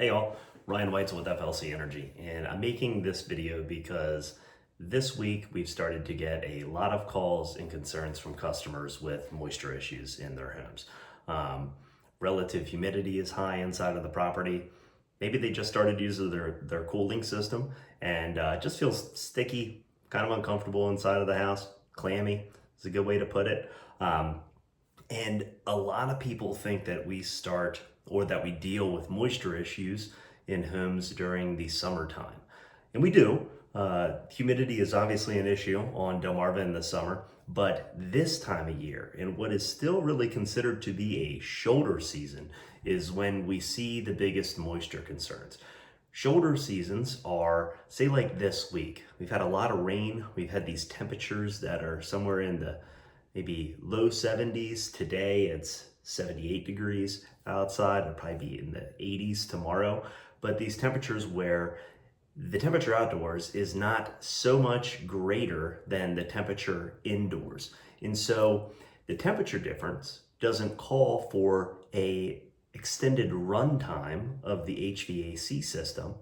Hey all, Ryan Weitzel with FLC Energy, and I'm making this video because this week we've started to get a lot of calls and concerns from customers with moisture issues in their homes. Relative humidity is high inside of the property. Maybe they just started using their cooling system and it just feels sticky, kind of uncomfortable inside of the house, clammy is a good way to put it. And a lot of people think that we start or that we deal with moisture issues in homes during the summertime. And we do. Humidity is obviously an issue on Delmarva in the summer, but this time of year, and what is still really considered to be a shoulder season, is when we see the biggest moisture concerns. Shoulder seasons are, say like this week, we've had a lot of rain, we've had these temperatures that are somewhere in the maybe low 70s. Today it's 78 degrees outside. It'll probably be in the 80s tomorrow. But these temperatures where the temperature outdoors is not so much greater than the temperature indoors. And so the temperature difference doesn't call for a extended runtime of the HVAC system.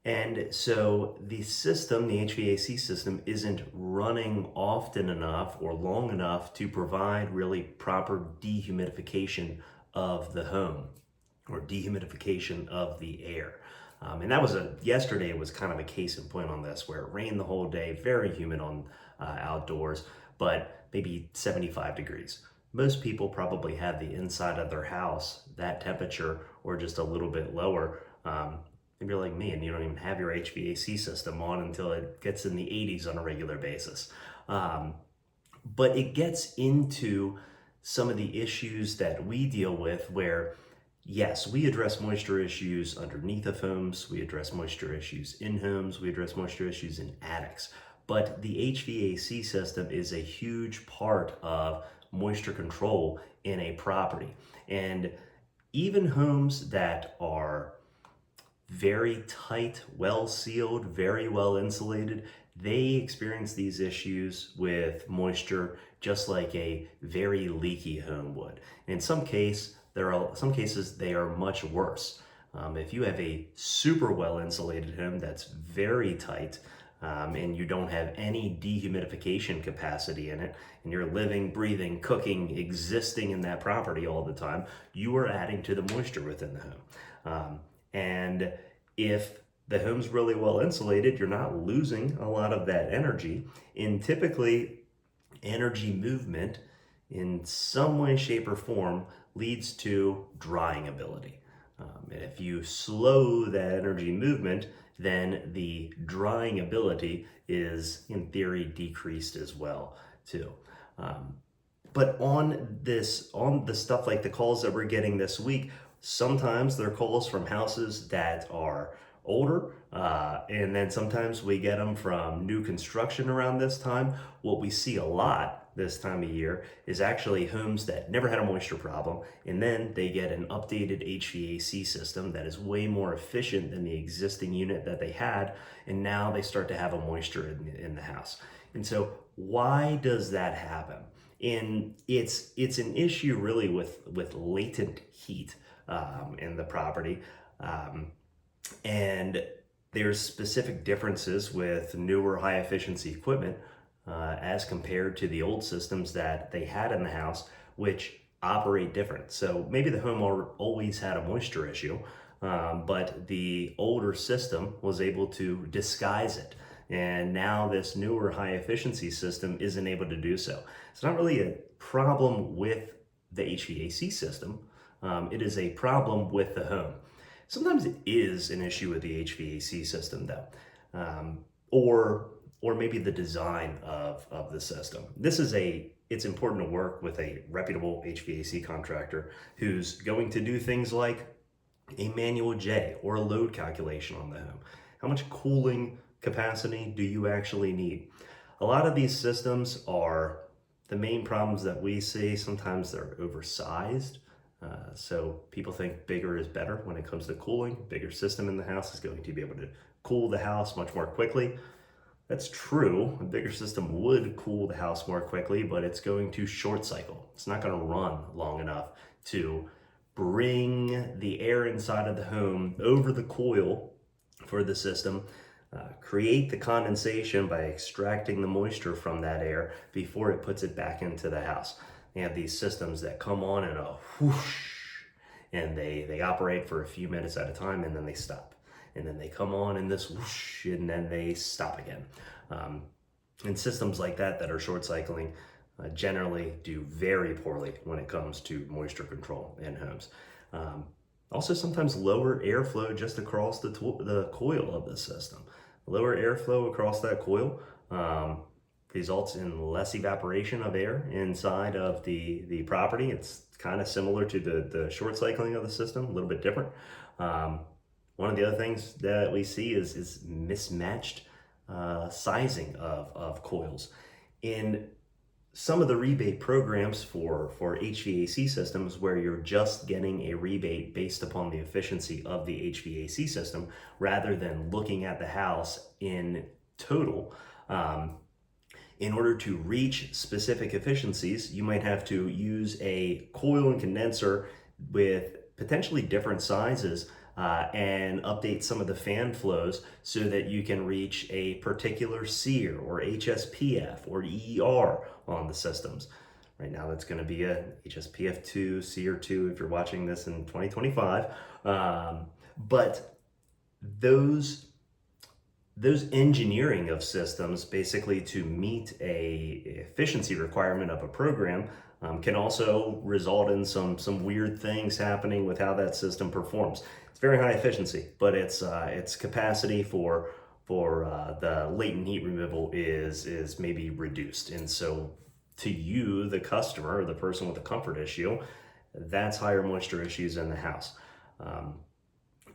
And so the system, the HVAC system, isn't running often enough or long enough to provide really proper dehumidification of the home or dehumidification of the air. And that was yesterday was kind of a case in point on this, where it rained the whole day, very humid on outdoors, but maybe 75 degrees. Most people probably have the inside of their house that temperature or just a little bit lower. If you're like me and you don't even have your HVAC system on until it gets in the 80s on a regular basis. But it gets into some of the issues that we deal with where, yes, we address moisture issues underneath of homes, we address moisture issues in homes, we address moisture issues in attics. But the HVAC system is a huge part of moisture control in a property. And even homes that are very tight, well sealed, very well insulated, they experience these issues with moisture just like a very leaky home would. And in some cases, they are much worse. If you have a super well insulated home that's very tight, and you don't have any dehumidification capacity in it, and you're living, breathing, cooking, existing in that property all the time, you are adding to the moisture within the home. And if the home's really well insulated, you're not losing a lot of that energy. And typically, energy movement in some way, shape, or form leads to drying ability. And if you slow that energy movement, then the drying ability is, in theory, decreased as well, too. But on the stuff like the calls that we're getting this week, sometimes they're calls from houses that are older, and then sometimes we get them from new construction around this time. What we see a lot this time of year is actually homes that never had a moisture problem, and then they get an updated HVAC system that is way more efficient than the existing unit that they had, and now they start to have a moisture in the house. And so why does that happen? And it's an issue really with latent heat in the property. And there's specific differences with newer high efficiency equipment as compared to the old systems that they had in the house, which operate different. So maybe the home always had a moisture issue, but the older system was able to disguise it. And now this newer high efficiency system isn't able to do so. It's not really a problem with the HVAC system. It is a problem with the home. Sometimes it is an issue with the HVAC system though, or maybe the design of the system. It's important to work with a reputable HVAC contractor who's going to do things like a manual J or a load calculation on the home. How much cooling capacity do you actually need? A lot of these systems are the main problems that we see. Sometimes they're oversized. So people think bigger is better when it comes to cooling. Bigger system in the house is going to be able to cool the house much more quickly. That's true. A bigger system would cool the house more quickly, but it's going to short cycle. It's not going to run long enough to bring the air inside of the home over the coil for the system, create the condensation by extracting the moisture from that air before it puts it back into the house. They have these systems that come on in a whoosh, and they operate for a few minutes at a time, and then they stop. And then they come on in this whoosh, and then they stop again. And systems like that are short cycling generally do very poorly when it comes to moisture control in homes. Also, sometimes lower airflow just across the coil of the system. Lower airflow across that coil results in less evaporation of air inside of the property. It's kind of similar to the short cycling of the system, a little bit different. One of the other things that we see is mismatched sizing of coils. In some of the rebate programs for HVAC systems, where you're just getting a rebate based upon the efficiency of the HVAC system rather than looking at the house in total, in order to reach specific efficiencies, you might have to use a coil and condenser with potentially different sizes and update some of the fan flows so that you can reach a particular SEER or HSPF or ER on the systems. Right now that's going to be a HSPF 2, SEER 2 if you're watching this in 2025. But those engineering of systems basically to meet a efficiency requirement of a program can also result in some weird things happening with how that system performs. It's very high efficiency, but its capacity for the latent heat removal is maybe reduced. And so to you, the customer, or the person with a comfort issue, that's higher moisture issues in the house.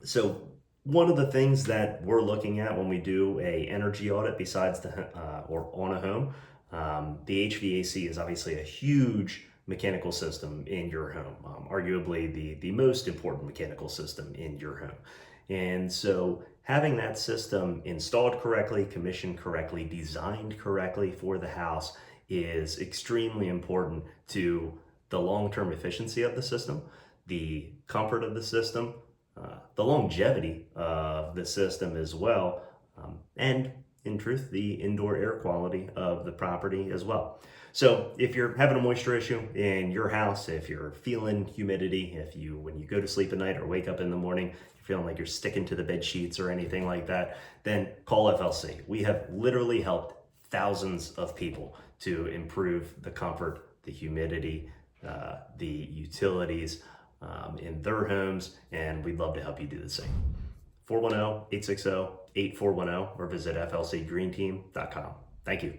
So one of the things that we're looking at when we do a energy audit, besides or on a home, the HVAC is obviously a huge mechanical system in your home, arguably the most important mechanical system in your home. And so having that system installed correctly, commissioned correctly, designed correctly for the house is extremely important to the long-term efficiency of the system, the comfort of the system, the longevity of the system as well, and in truth, the indoor air quality of the property as well. So if you're having a moisture issue in your house, if you're feeling humidity, when you go to sleep at night or wake up in the morning, you're feeling like you're sticking to the bed sheets or anything like that, then call FLC. We have literally helped thousands of people to improve the comfort, the humidity, the utilities in their homes, and we'd love to help you do the same. 410-860-8410 or visit flcgreenteam.com. Thank you.